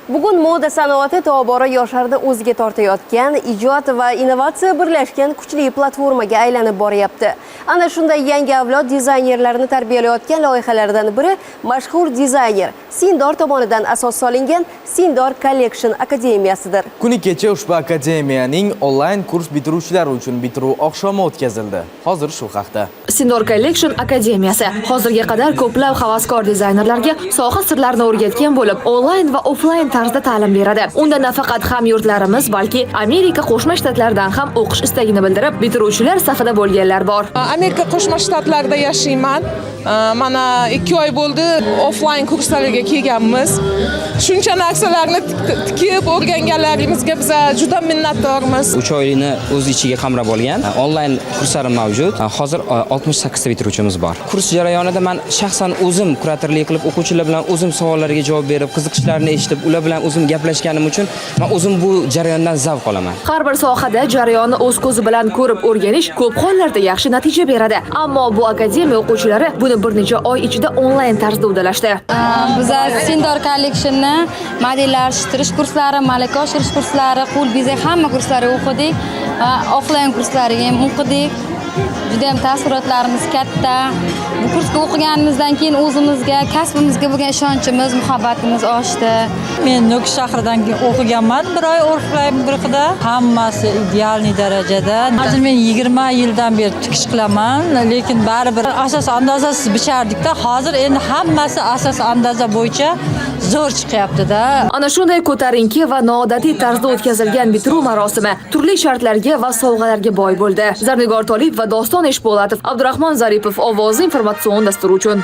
Bugun moda sanoati tobora yoshlarni o'ziga tortayotgan, ijod va innovatsiya birlashgan kuchli platformaga aylanib boryapti. Ana shunday yangi avlod dizaynerlarini tarbiyalayotgan loyihalardan biri mashhur dizayner Sindor tomonidan asos solingan Sindor Collection akademiyasidir. Kuni kecha ushbu akademiyaning onlayn kurs bitiruvchilari uchun bitiruv oqshomi o'tkazildi. Hozir shu haqda. Sindor Collection akademiyasi hozirga qadar ko'plab havaskor dizaynerlarga soha sirlarini o'rgatgan bo'lib, onlayn va offlayn tarzda ta'lim beradi. Unda nafaqat hamyurtlarimiz, balki Amerika Qo'shma Shtatlaridan ham o'qish istagini bildirib, bitiruvchilar safida bo'lganlar bor. Amerika Qo'shma Shtatlarida yashayman. Mana 2 oy bo'ldi offlayn kurslarga kelganmiz. Shuncha narsalarni tikib o'rganganlarimizga biz juda minnatdormiz. 3 oylikni o'z ichiga qamrab olgan onlayn kurslarim mavjud. Hozir 68 ta bitiruvchimiz bor. Kurs jarayonida men shaxsan o'zim kuratorlik qilib, o'quvchilar bilan o'zim savollarga javob berib, qiziqishlarini eshitib, ular bilan o'zim gaplashganim uchun men o'zim bu jarayondan zavq olaman. Har bir sohada jarayonni o'z ko'zi bilan ko'rib o'rganish ko'p hollarda yaxshi natija beradi. Ammo bu akademiya o'quvchilari buni bir necha oy ichida onlayn tarzda uddalashdi. Biz Sindor Collection'ni modellashtirish kurslari, malaka oshirish kurslari, qo'l bezak hamma kurslari o'qidik. Offlayn kurslariga ham o'qidik. Juda ham taassurotlarimiz katta. Bu kursga o'qiganimizdan keyin o'zimizga, kasbimizga bo'lgan ishonchimiz, muhabbatimiz oshdi. Men Nukus shahridan o'qiganman, bir oy offlayn guruhida. Hammasi ideal darajada. Hozir men 20 yildan beri tikish qilaman, lekin baribir asos andozasiz bichardik-da. Hozir endi hammasi asos andoza bo'yicha zo'r chiqyapti-da. Ana shunday ko'tarinki va noodatiy tarzda o'tkazilgan bitiruv marosimi turli shartlarga va sovg'alarga boy bo'ldi. Zarnigor Tolib va Doston Eshpo'latov, Abdurahmon Zaripov ovozi informatsion dasturi uchun.